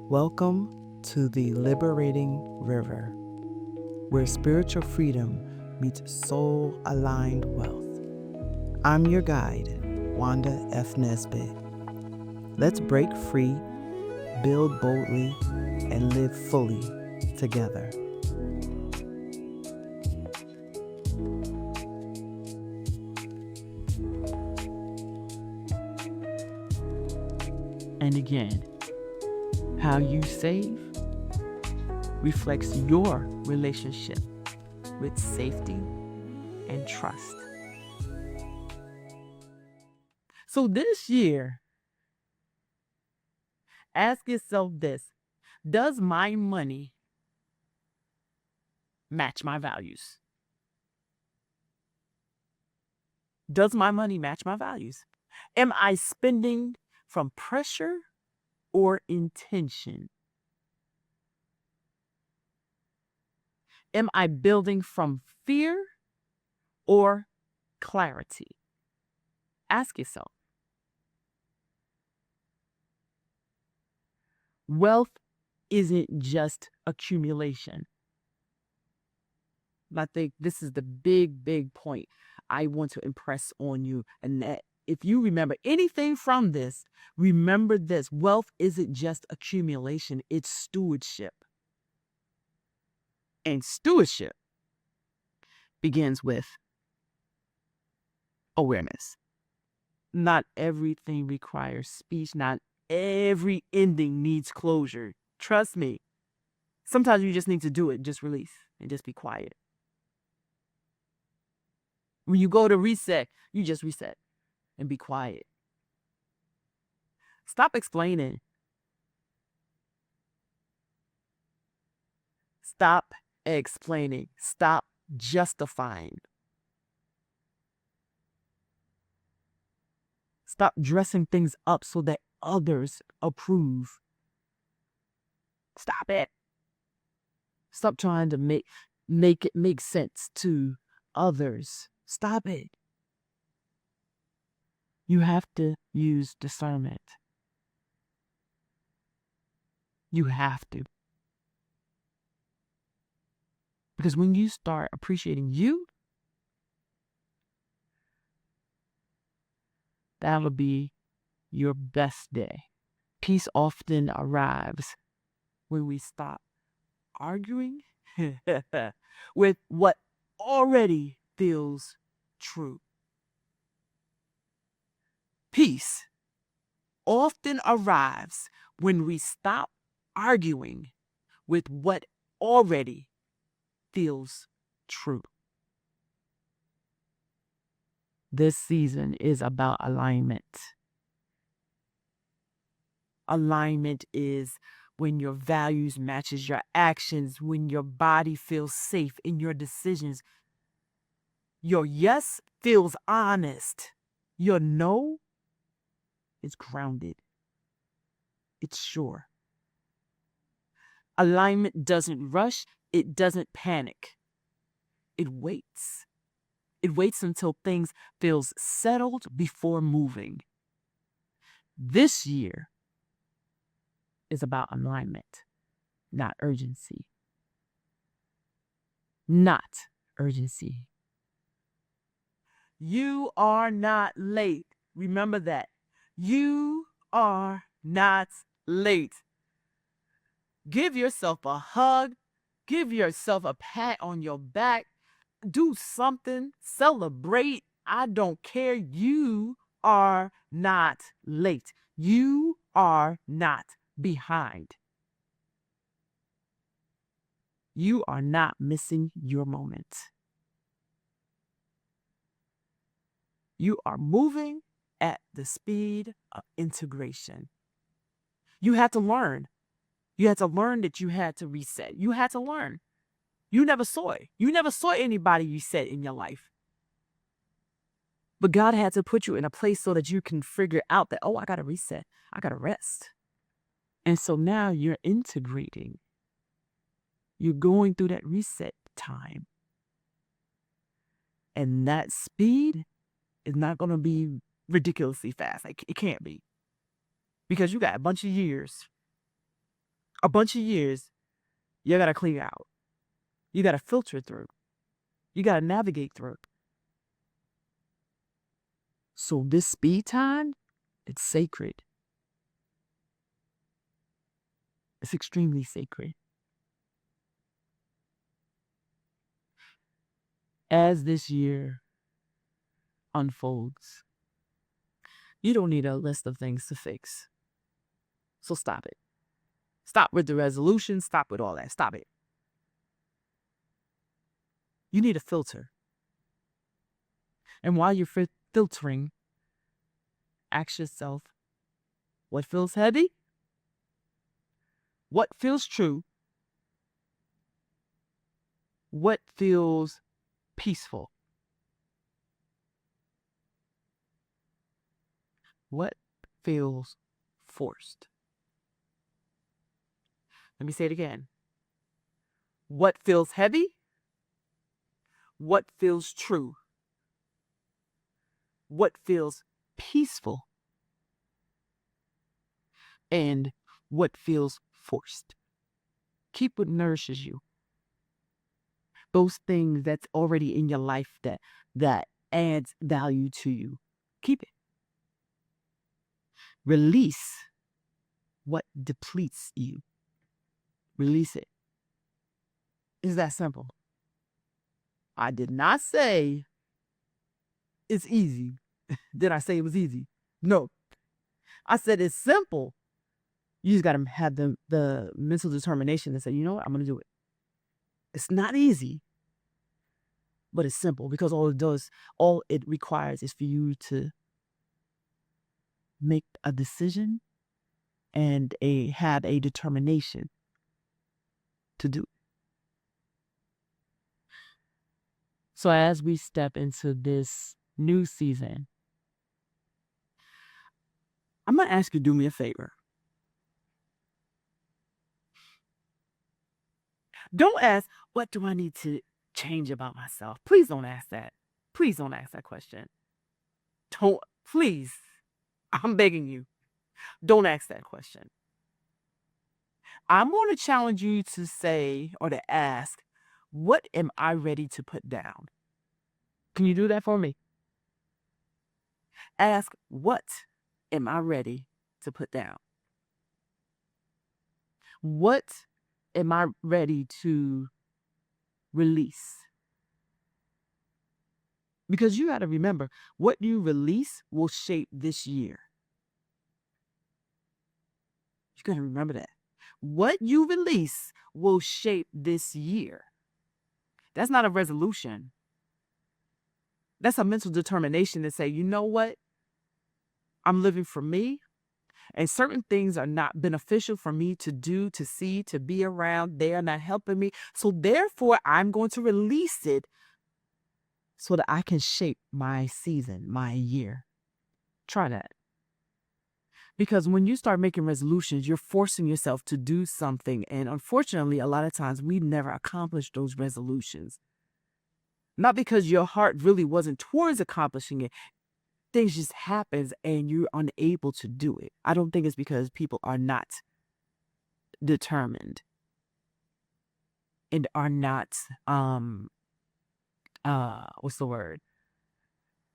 Welcome to the Liberating River, where spiritual freedom meets soul-aligned wealth. I'm your guide, Wanda F. Nesbitt. Let's break free, build boldly, and live fully together. And again, how you save reflects your relationship with safety and trust. So this year, ask yourself this: does my money match my values? Does my money match my values? Am I spending from pressure or intention? Am I building from fear or clarity? Ask yourself. Wealth isn't just accumulation. I think this is the big point I want to impress on you. And that if you remember anything from this, remember this: wealth isn't just accumulation, it's stewardship. And stewardship begins with awareness. Not everything requires speech. Not every ending needs closure. Trust me. Sometimes you just need to do it, just release and just be quiet. When you go to reset, you just reset and be quiet. Stop explaining. Stop explaining. Stop justifying. Stop dressing things up so that others approve. Stop it. Stop trying to make it make sense to others. Stop it. You have to use discernment. You have to. Because when you start appreciating you, that'll be your best day. Peace often arrives when we stop arguing with what already feels true. Peace often arrives when we stop arguing with what already feels true. This season is about alignment. Alignment is when your values matches your actions, when your body feels safe in your decisions. Your yes feels honest. Your no is grounded. It's sure. Alignment doesn't rush. It doesn't panic. It waits. It waits until things feels settled before moving. This year is about alignment, not urgency. Not urgency. You are not late. Remember that. You are not late. Give yourself a hug. Give yourself a pat on your back. Do something. Celebrate. I don't care. You are not late. You are not behind. You are not missing your moment. You are moving at the speed of integration. You had to learn. You had to learn that you had to reset. You had to learn. You never saw it. You never saw anybody reset in your life. But God had to put you in a place so that you can figure out that, oh, I got to reset. I got to rest. And so now you're integrating. You're going through that reset time. And that speed is not going to be ridiculously fast. Like, it can't be. Because you got a bunch of years a bunch of years, you got to clean out. You got to filter through. You got to navigate through. So this speed time, it's sacred. It's extremely sacred. As this year unfolds, you don't need a list of things to fix. So stop it. Stop with the resolution. Stop with all that. Stop it. You need a filter. And while you're filtering, ask yourself, what feels heavy? What feels true? What feels peaceful? What feels forced? Let me say it again. What feels heavy? What feels true? What feels peaceful? And what feels forced? Keep what nourishes you. Those things that's already in your life that adds value to you. Keep it. Release what depletes you. Release it. It's that simple. I did not say it's easy. Did I say it was easy? No. I said it's simple. You just got to have the mental determination to say, you know what, I'm going to do it. It's not easy, but it's simple because all it requires is for you to make a decision and have a determination to do it. So as we step into this new season, I'm going to ask you to do me a favor. Don't ask, what do I need to change about myself? Please don't ask that. Please don't ask that question. Please, I'm begging you, don't ask that question. I'm going to challenge you to say or to ask, what am I ready to put down? Can you do that for me? Ask, what am I ready to put down? What am I ready to release? Because you got to remember, what you release will shape this year. You got to remember that. What you release will shape this year. That's not a resolution. That's a mental determination to say, you know what? I'm living for me. And certain things are not beneficial for me to do, to see, to be around. They are not helping me. So therefore, I'm going to release it so that I can shape my season, my year. Try that. Because when you start making resolutions, you're forcing yourself to do something. And unfortunately, a lot of times we never accomplish those resolutions. Not because your heart really wasn't towards accomplishing it. Things just happens and you're unable to do it. I don't think it's because people are not determined and are not what's the word?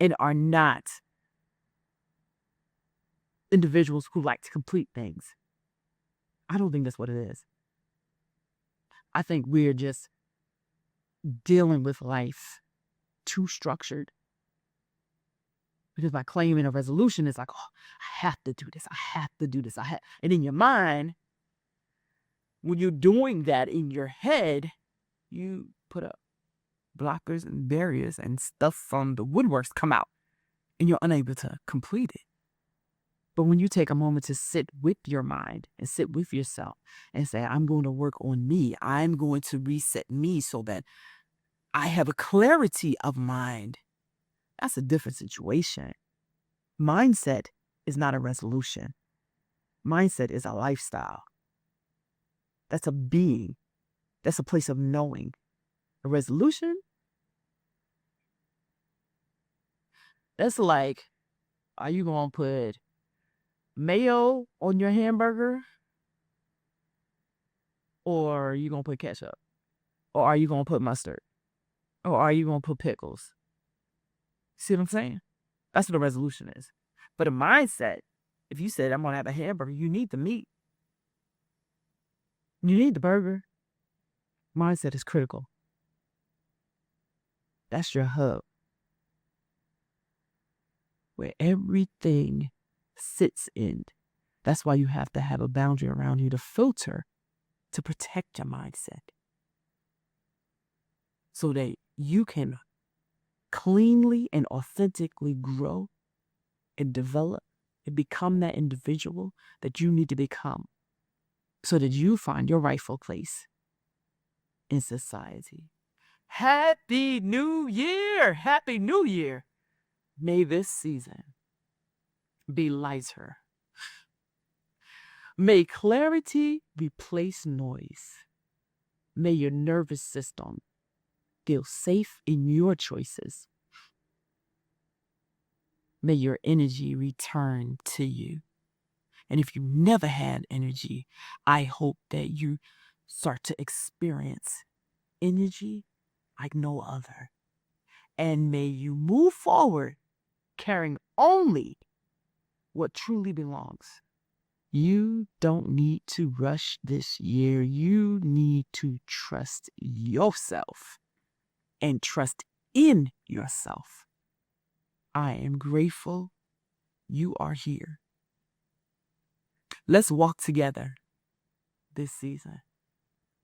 And are not individuals who like to complete things. I don't think that's what it is. I think we're just dealing with life too structured. Because by claiming a resolution, it's like, oh, I have to do this. I have to do this. And in your mind, when you're doing that in your head, you put up blockers and barriers and stuff from the woodworks come out and you're unable to complete it. But when you take a moment to sit with your mind and sit with yourself and say, I'm going to work on me. I'm going to reset me so that I have a clarity of mind. That's a different situation. Mindset is not a resolution. Mindset is a lifestyle. That's a being. That's a place of knowing. A resolution, that's like, are you going to put mayo on your hamburger Or are you going to put ketchup? Or are you going to put mustard? Or are you going to put pickles? See what I'm saying? That's what the resolution is. But a mindset, if you said, I'm going to have a hamburger, you need the meat. You need the burger. Mindset is critical. That's your hub, where everything sits in. That's why you have to have a boundary around you to filter, to protect your mindset, so that you can cleanly and authentically grow and develop and become that individual that you need to become, so that you find your rightful place in society. Happy New Year! Happy New Year! May this season be lighter. May clarity replace noise. May your nervous system feel safe in your choices. May your energy return to you. And if you never had energy, I hope that you start to experience energy like no other. And may you move forward carrying only what truly belongs. You don't need to rush this year. You need to trust yourself and trust in yourself. I am grateful you are here. Let's walk together this season.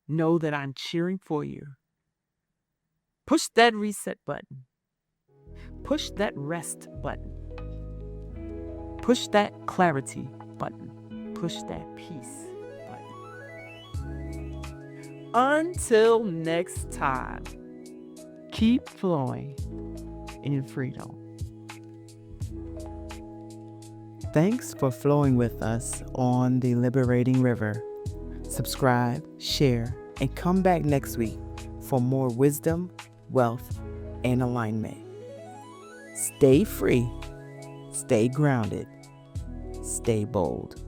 Know that I'm cheering for you. Push that reset button. Push that rest button. Push that clarity button. Push that peace button. Until next time, keep flowing in freedom. Thanks for flowing with us on the Liberating River. Subscribe, share, and come back next week for more wisdom, wealth, and alignment. Stay free, stay grounded, stay bold.